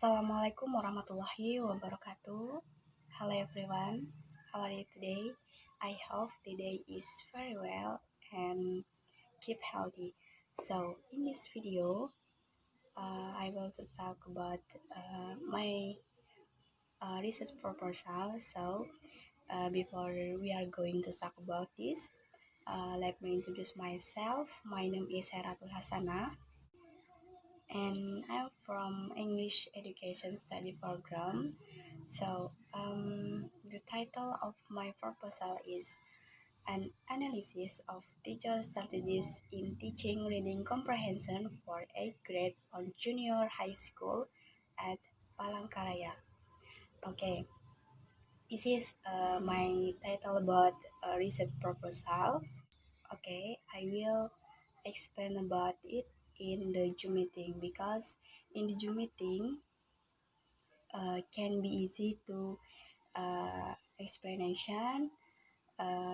Assalamualaikum warahmatullahi wabarakatuh. Hello everyone, how are you today? I hope the day is very well and keep healthy. So in this video, I will to talk about my research proposal. So before we are going to talk about this, let me introduce myself. My name is Heratul Hasana, and I'm from English Education Study Program. So the title of my proposal is an analysis of teacher strategies in teaching reading comprehension for 8th grade on junior high school at Palangkaraya. Okay, this is my title about a research proposal. Okay, I will explain about it in the Zoom meeting because in the Zoom meeting can be easy to explanation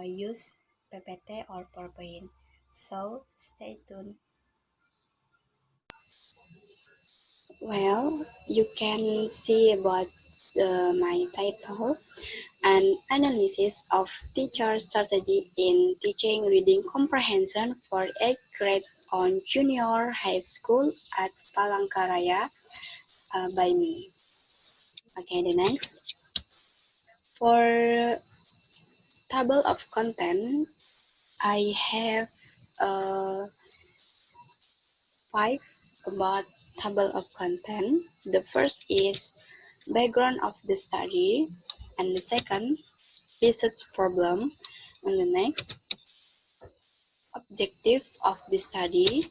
use PPT or PowerPoint. So stay tuned. Well, you can see about my title, an analysis of teacher strategy in teaching reading comprehension for 8th grade on junior high school at Palangkaraya by me. Okay, the next. For table of content, I have 5 about table of content. The first is background of the study, and the second, research problem, and the next, objective of the study,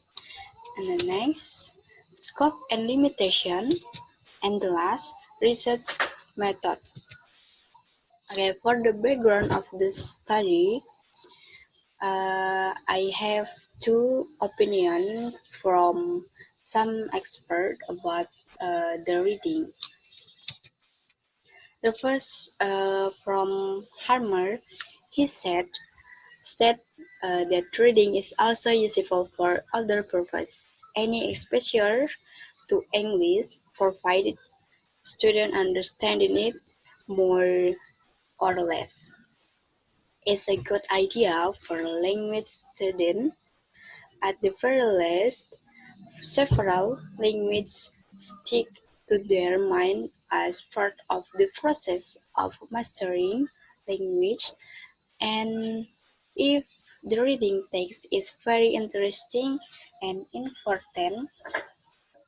and the next, scope and limitation, and the last, research method. Okay, for the background of the study, I have two opinions from some expert about the reading. The first from Harmer, he said that reading is also useful for other purposes. Any exposure to English provided students understanding it more or less. It's a good idea for language students. At the very least, several languages stick to their mind as part of the process of mastering language, and if the reading text is very interesting and important,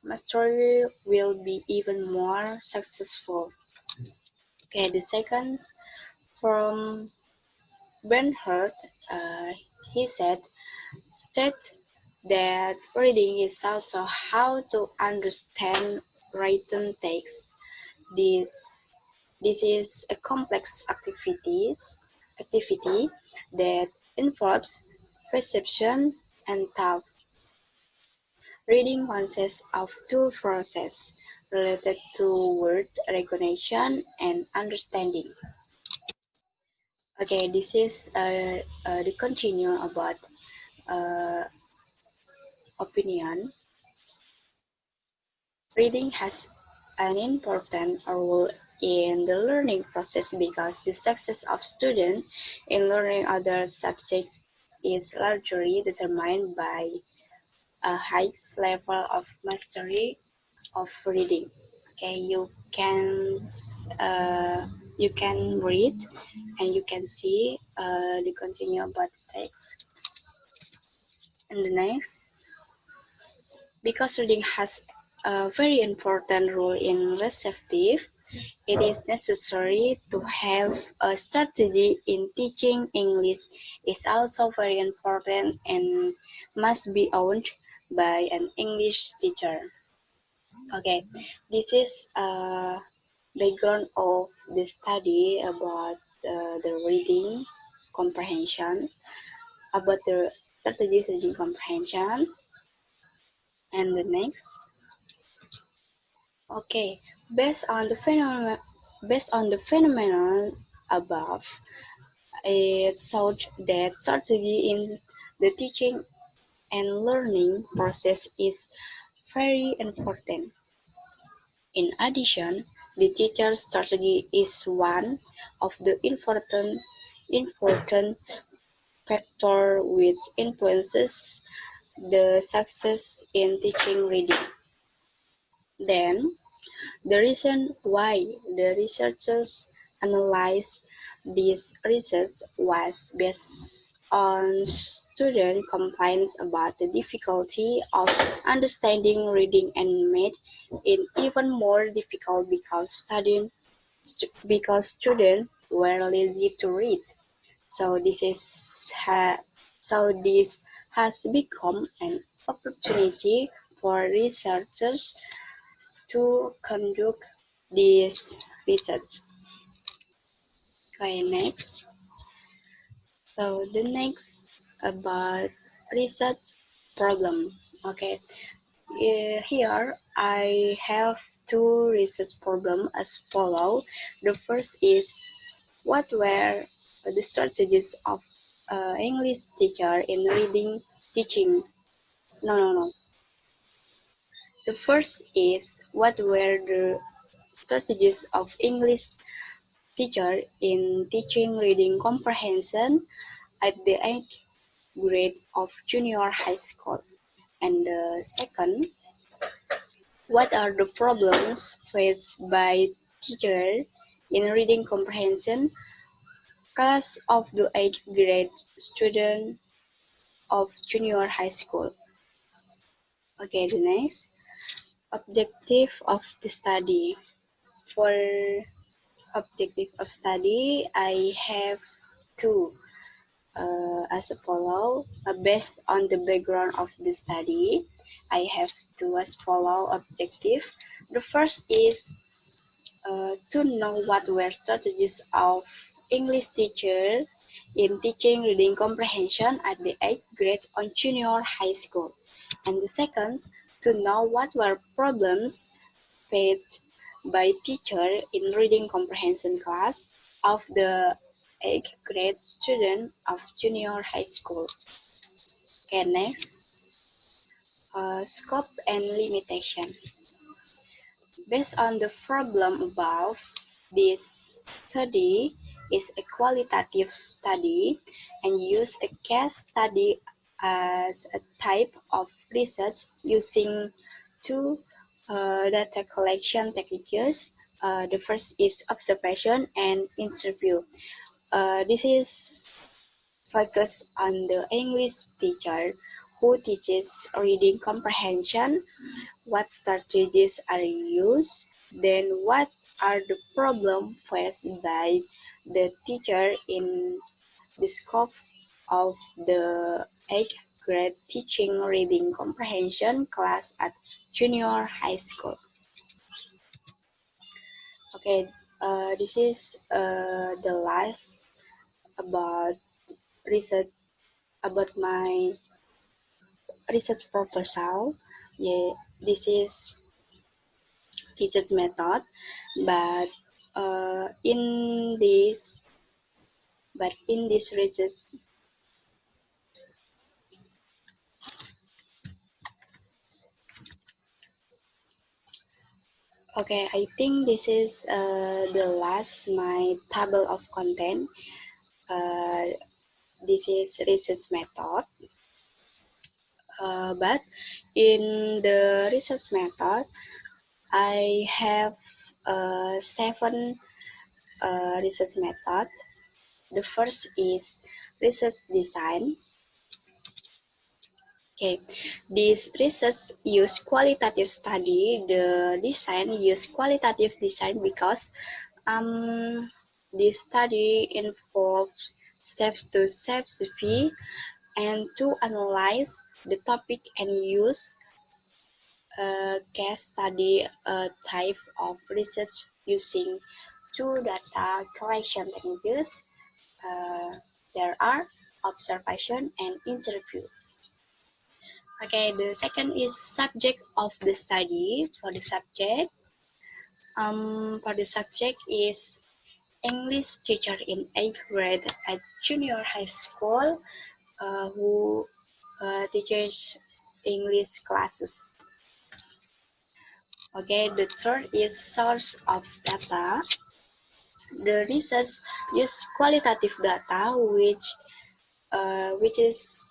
mastery will be even more successful. Okay, the second from Bernhard, uh, he state that reading is also how to understand written text. This this is a complex activity that involves perception and thought. Reading consists of two processes related to word recognition and understanding. Okay, this is the continue about uh, opinion. Reading has an important role in the learning process because the success of students in learning other subjects is largely determined by a high level of mastery of reading. Okay, you can read and you can see the continue about text. And the next, because reading has a very important role in receptive, it is necessary to have a strategy in teaching English. Is also very important and must be owned by an English teacher. Okay, this is background of the study about the reading comprehension, about the strategies reading comprehension, and the next. Okay, based on the phenomenon above, it showed that strategy in the teaching and learning process is very important. In addition, the teacher's strategy is one of the important factor which influences the success in teaching reading. Then, the reason why the researchers analyzed this research was based on student complaints about the difficulty of understanding reading and made it even more difficult because students were lazy to read. So this has become an opportunity for researchers to conduct this research. Okay, next. So the next about research problem. Okay, here I have two research problem as follow. The first is what were the strategies of English teacher in reading teaching? No. The first is what were the strategies of English teacher in teaching reading comprehension at the 8th grade of junior high school. And the second, what are the problems faced by teachers in reading comprehension class of the 8th grade student of junior high school? Okay, the next, objective of the study. For objective of study, I have two. As follow. Based on the background of the study, I have two as follow objective. The first is to know what were strategies of English teacher in teaching reading comprehension at the 8th grade on junior high school. And the second, to know what were problems faced by teacher in reading comprehension class of the 8th grade student of junior high school. Okay, next, scope and limitation. Based on the problem above, this study is a qualitative study and use a case study as a type of research using two data collection techniques. The first is observation and interview. This is focused on the English teacher who teaches reading comprehension, what strategies are used, then what are the problems faced by the teacher in the scope of the 8th grade teaching reading comprehension class at junior high school. Okay, this is the last about research about my research proposal. Yeah, this is research method, but uh, in this in this research, okay, I think this is the last my table of content. Uh, this is research method, but in the research method, I have seven research method. The first is research design. Okay, this research use qualitative study. The design use qualitative design because this study involves steps to specify and to analyze the topic and use case study type of research using two data collection techniques. Uh, there are observation and interview. Okay, the second is subject of the study. For the subject is English teacher in 8th grade at junior high school who teaches English classes. Okay, the third is source of data. The research use qualitative data, which is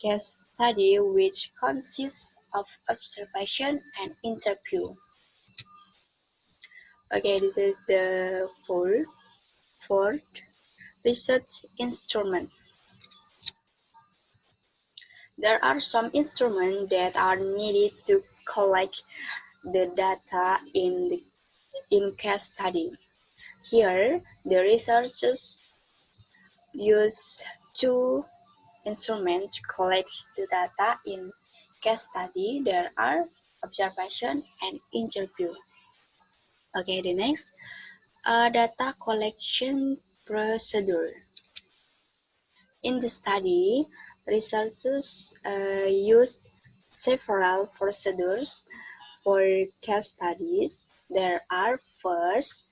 case study, which consists of observation and interview. Okay, this is the fourth research instrument. There are some instruments that are needed to collect the data in case study. Here, the researchers use two instruments to collect the data in case study. There are observation and interview. Okay, the next data collection procedure. In the study, researchers used several procedures for case studies. There are first,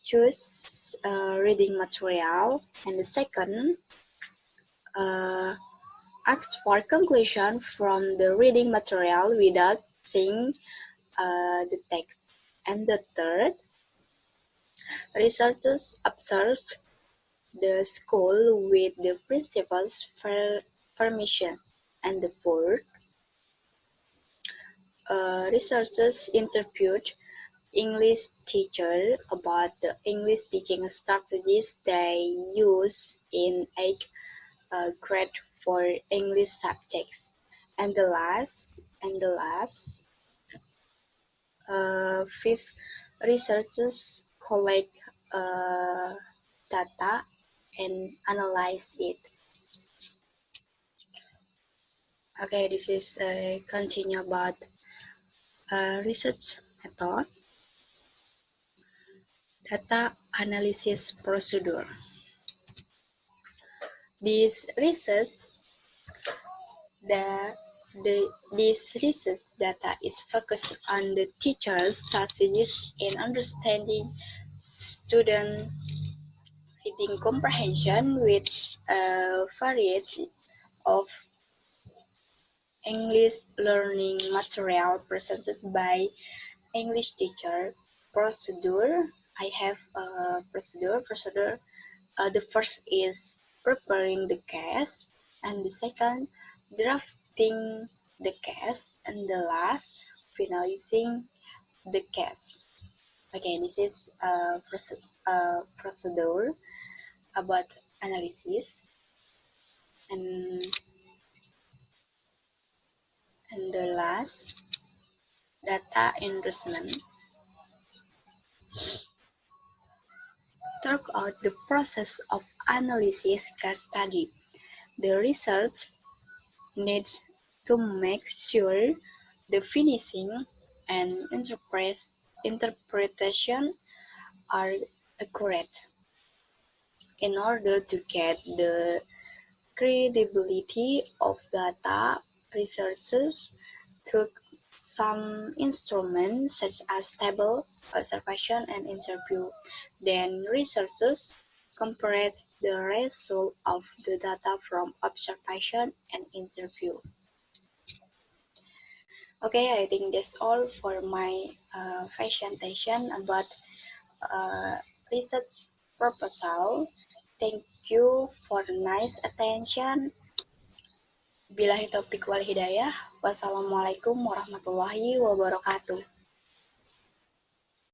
choose reading material, and the second, uh, ask for conclusion from the reading material without seeing the text. And the third, researchers observed the school with the principal's permission. And the fourth, researchers interviewed English teachers about the English teaching strategies they use in 8th grade for English subjects. And the last, fifth, researchers collect data and analyze it. Okay, this is continue about research method, data analysis procedure. This research, the, this research data is focused on the teacher's strategies in understanding student reading comprehension with a variety of English learning material presented by English teacher. Procedure. I have a procedure. The first is preparing the case, and the second, drafting the case, and the last, finalizing the case. Okay, this is a procedure about analysis, and the last, data enrichment. Talk out the process of analysis case study. The research needs to make sure the finishing and interpretation are accurate. In order to get the credibility of data, researchers took some instruments such as table, observation, and interview. Then researchers compared the result of the data from observation and interview. Okay, I think that's all for my presentation about uh, research proposal. Thank you for the nice attention. Billahi taufiq wal hidayah. Wassalamualaikum warahmatullahi wabarakatuh.